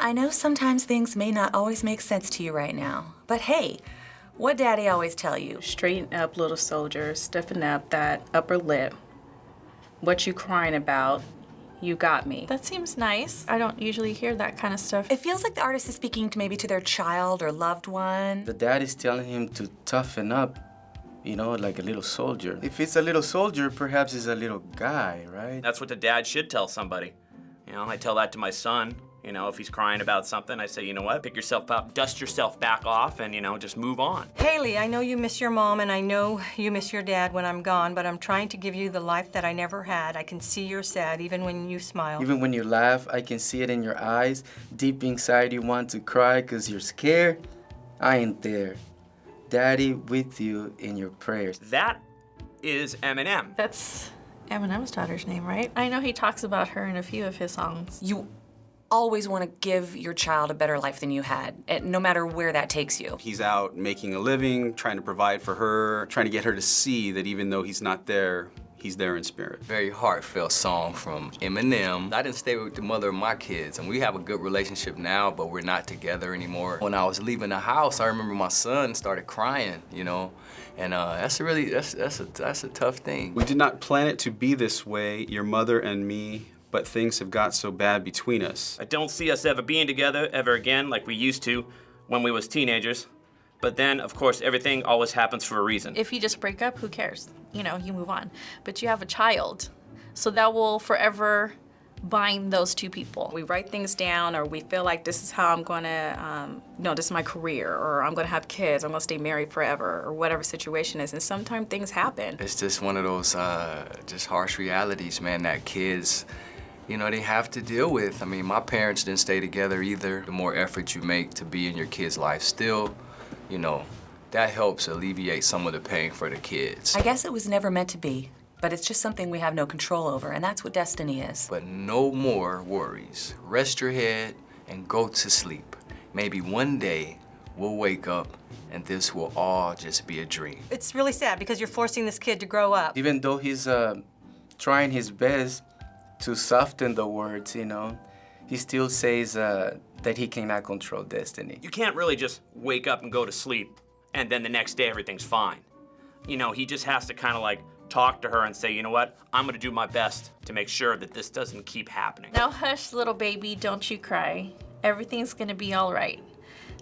I know sometimes things may not always make sense to you right now, but hey, what Daddy always tell you? Straighten up, little soldier. Stiffen up that upper lip. What you crying about? You got me. That seems nice. I don't usually hear that kind of stuff. It feels like the artist is speaking to maybe to their child or loved one. The dad is telling him to toughen up, you know, like a little soldier. If it's a little soldier, perhaps it's a little guy, right? That's what the dad should tell somebody. You know, I tell that to my son. You know, if he's crying about something, I say, you know what, pick yourself up, dust yourself back off, and, you know, just move on. Haley, I know you miss your mom, and I know you miss your dad when I'm gone, but I'm trying to give you the life that I never had. I can see you're sad, even when you smile. Even when you laugh, I can see it in your eyes. Deep inside, you want to cry because you're scared. I ain't there. Daddy with you in your prayers. That is EMINEM. That's Eminem's daughter's name, right? I know he talks about her in a few of his songs. You always want to give your child a better life than you had, no matter where that takes you. He's out making a living, trying to provide for her, trying to get her to see that even though he's not there, he's there in spirit. Very heartfelt song from EMINEM. I didn't stay with the mother of my kids, and we have a good relationship now, but we're not together anymore. When I was leaving the house, I remember my son started crying, you know, and that's a tough thing. We did not plan it to be this way, your mother and me, but things have got so bad between us. I don't see us ever being together ever again like we used to when we was teenagers. But then, of course, everything always happens for a reason. If you just break up, who cares? You know, you move on. But you have a child, so that will forever bind those two people. We write things down, or we feel like this is how I'm gonna, this is my career, or I'm gonna have kids, I'm gonna stay married forever, or whatever situation is. And sometimes things happen. It's just one of those just harsh realities, man, that kids, you know, they have to deal with. I mean, my parents didn't stay together either. The more effort you make to be in your kid's life still, you know, that helps alleviate some of the pain for the kids. I guess it was never meant to be, but it's just something we have no control over, and that's what destiny is. But no more worries. Rest your head and go to sleep. Maybe one day we'll wake up and this will all just be a dream. It's really sad because you're forcing this kid to grow up. Even though he's trying his best to soften the words, you know, he still says that he cannot control destiny. You can't really just wake up and go to sleep and then the next day everything's fine. You know, he just has to kind of like talk to her and say, you know what, I'm gonna do my best to make sure that this doesn't keep happening. Now hush, little baby, don't you cry. Everything's gonna be all right.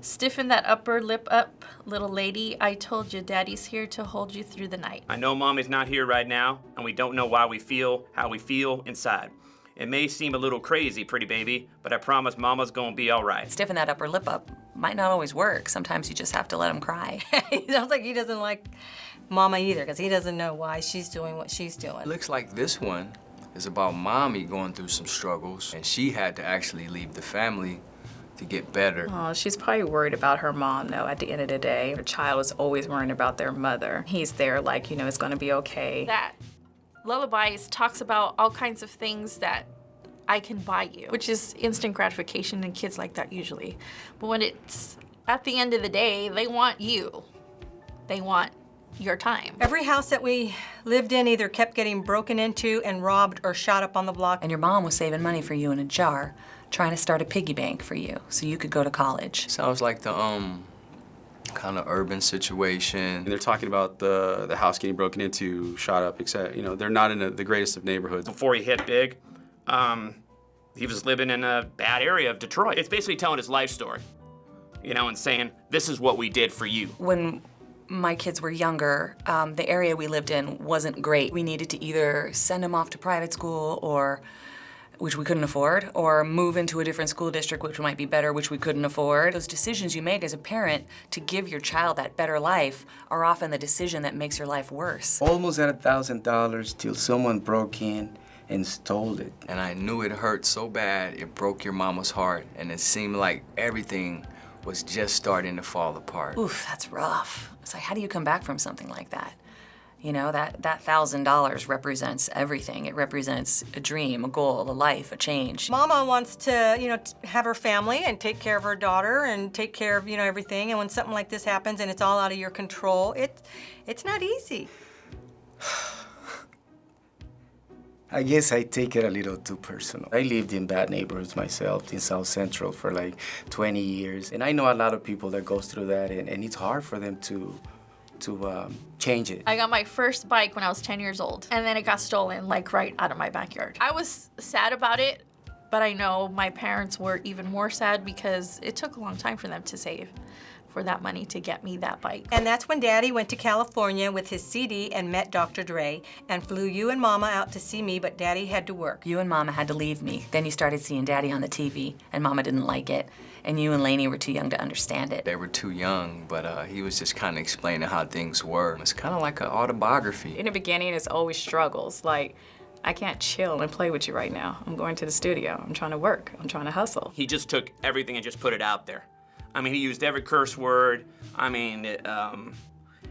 Stiffen that upper lip up, little lady. I told you Daddy's here to hold you through the night. I know Mommy's not here right now, and we don't know why we feel how we feel inside. It may seem a little crazy, pretty baby, but I promise Mama's gonna be all right. Stiffen that upper lip up might not always work. Sometimes you just have to let him cry. It sounds like he doesn't like Mama either, because he doesn't know why she's doing what she's doing. It looks like this one is about Mommy going through some struggles, and she had to actually leave the family to get better. Oh, she's probably worried about her mom, though, at the end of the day. Her child is always worrying about their mother. He's there like, you know, it's gonna be okay. That Lullabies talks about all kinds of things that I can buy you, which is instant gratification in kids like that usually. But when it's at the end of the day, they want you. They want your time. Every house that we lived in either kept getting broken into and robbed or shot up on the block. And your mom was saving money for you in a jar, trying to start a piggy bank for you so you could go to college. Sounds like the kind of urban situation. And they're talking about the house getting broken into, shot up, etc. You know, they're not in the greatest of neighborhoods. Before he hit big, he was living in a bad area of Detroit. It's basically telling his life story, you know, and saying, this is what we did for you. When my kids were younger, the area we lived in wasn't great. We needed to either send them off to private school, or which we couldn't afford, or move into a different school district, which might be better, which we couldn't afford. Those decisions you make as a parent to give your child that better life are often the decision that makes your life worse. Almost at $1,000 till someone broke in and stole it. And I knew it hurt so bad, it broke your mama's heart, and it seemed like everything was just starting to fall apart. Oof, that's rough. It's like, how do you come back from something like that? You know, that $1,000 represents everything. It represents a dream, a goal, a life, a change. Mama wants to, you know, have her family and take care of her daughter and take care of, you know, everything. And when something like this happens and it's all out of your control, it's not easy. I guess I take it a little too personal. I lived in bad neighborhoods myself in South Central for like 20 years. And I know a lot of people that goes through that, and it's hard for them to change it. I got my first bike when I was 10 years old, and then it got stolen, like right out of my backyard. I was sad about it, but I know my parents were even more sad because it took a long time for them to save for that money to get me that bike. And that's when Daddy went to California with his CD and met Dr. Dre and flew you and Mama out to see me, but Daddy had to work. You and Mama had to leave me. Then you started seeing Daddy on the TV, and Mama didn't like it. And you and Lainey were too young to understand it. They were too young, but he was just kind of explaining how things were. It's kind of like an autobiography. In the beginning, it's always struggles. Like, I can't chill and play with you right now. I'm going to the studio. I'm trying to work. I'm trying to hustle. He just took everything and just put it out there. I mean, he used every curse word. I mean,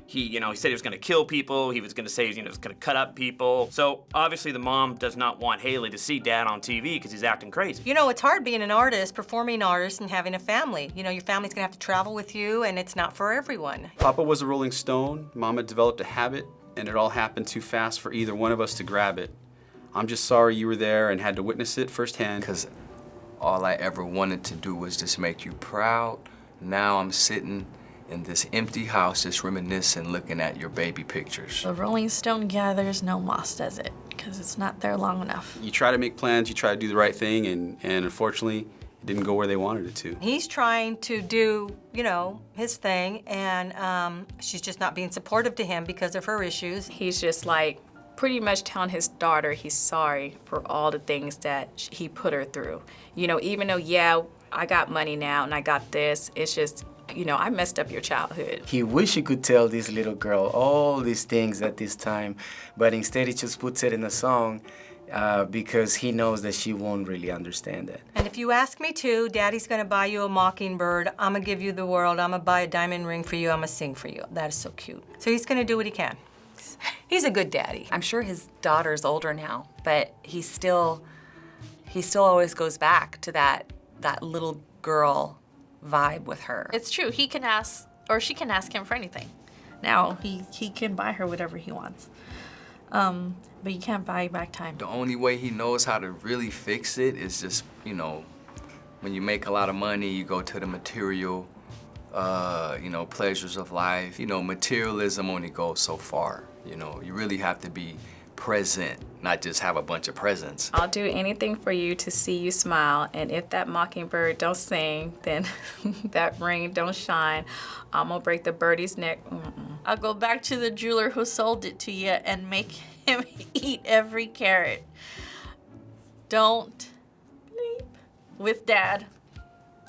he said he was gonna kill people. He was gonna say, he was gonna cut up people. So obviously the mom does not want Haley to see Dad on TV because he's acting crazy. You know, it's hard being an artist, performing artist, and having a family. You know, your family's gonna have to travel with you, and it's not for everyone. Papa was a Rolling Stone. Mama developed a habit, and it all happened too fast for either one of us to grab it. I'm just sorry you were there and had to witness it firsthand. Because all I ever wanted to do was just make you proud. Now I'm sitting in this empty house just reminiscing, looking at your baby pictures. The Rolling Stone gathers, no moss does it, because it's not there long enough. You try to make plans, you try to do the right thing, and unfortunately, it didn't go where they wanted it to. He's trying to do, you know, his thing, and she's just not being supportive to him because of her issues. He's just like pretty much telling his daughter he's sorry for all the things that he put her through. You know, even though, yeah, I got money now and I got this, it's just, you know, I messed up your childhood. He wish he could tell this little girl all these things at this time, but instead he just puts it in a song because he knows that she won't really understand it. And if you ask me to, Daddy's gonna buy you a mockingbird. I'm gonna give you the world. I'm gonna buy a diamond ring for you. I'm gonna sing for you. That is so cute. So he's gonna do what he can. He's a good daddy. I'm sure his daughter's older now, but he still always goes back to that little girl vibe with her. It's true, he can ask, or she can ask him for anything. Now, he can buy her whatever he wants. But you can't buy back time. The only way he knows how to really fix it is just, you know, when you make a lot of money, you go to the material, you know, pleasures of life. You know, materialism only goes so far. You know, you really have to be present, not just have a bunch of presents. I'll do anything for you to see you smile, and if that mockingbird don't sing, then that ring don't shine. I'm gonna break the birdie's neck. I'll go back to the jeweler who sold it to you and make him eat every carat. Don't leap with Dad.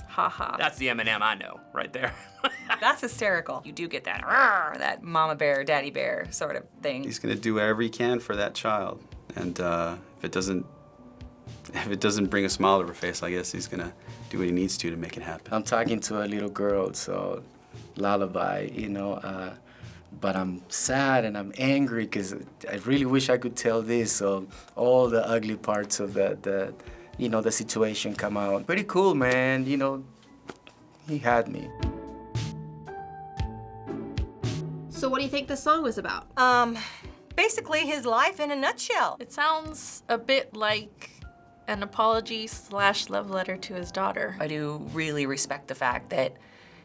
Ha ha. That's the EMINEM I know right there. That's hysterical. You do get that, "Arr," that mama bear, daddy bear sort of thing. He's gonna do whatever he can for that child, and if it doesn't bring a smile to her face, I guess he's gonna do what he needs to make it happen. I'm talking to a little girl, so lullaby, you know, but I'm sad and I'm angry because I really wish I could tell this, so all the ugly parts of the situation come out. Pretty cool, man, you know, he had me. So what do you think the song was about? Basically his life in a nutshell. It sounds a bit like an apology / love letter to his daughter. I do really respect the fact that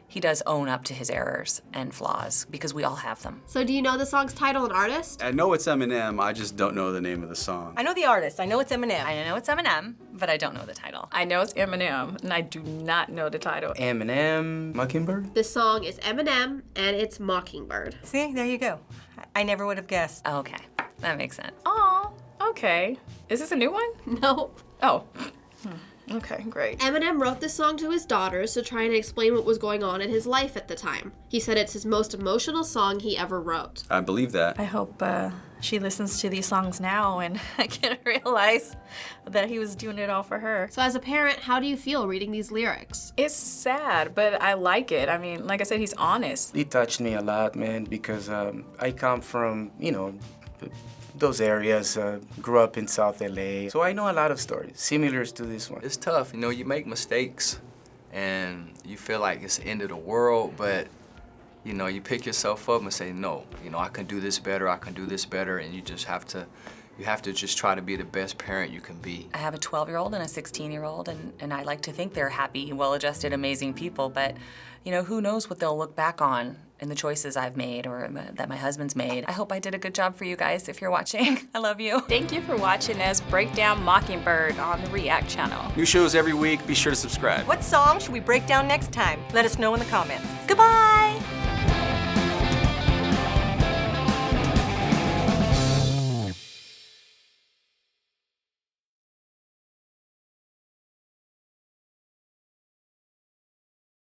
he does own up to his errors and flaws, because we all have them. So do you know the song's title and artist? I know it's EMINEM, I just don't know the name of the song. I know the artist. I know it's Eminem. I know it's EMINEM, but I don't know the title. I know it's EMINEM, and I do not know the title. EMINEM, Mockingbird? The song is EMINEM, and it's Mockingbird. See, there you go. I never would have guessed. Okay, that makes sense. Oh, okay. Is this a new one? Nope. Oh. Okay, great. Eminem wrote this song to his daughters to try and explain what was going on in his life at the time. He said it's his most emotional song he ever wrote. I believe that. I hope she listens to these songs now and I can realize that he was doing it all for her. So as a parent, how do you feel reading these lyrics? It's sad, but I like it. I mean, like I said, he's honest. It touched me a lot, man, because I come from, you know, those areas, grew up in South LA. So I know a lot of stories similar to this one. It's tough, you know, you make mistakes and you feel like it's the end of the world, but you know, you pick yourself up and say, no, you know, I can do this better, and you just have to You have to just try to be the best parent you can be. I have a 12-year-old and a 16-year-old, and I like to think they're happy, well-adjusted, amazing people, but you know, who knows what they'll look back on in the choices I've made or that my husband's made. I hope I did a good job for you guys if you're watching. I love you. Thank you for watching us break down Mockingbird on the React channel. New shows every week. Be sure to subscribe. What song should we break down next time? Let us know in the comments. Goodbye!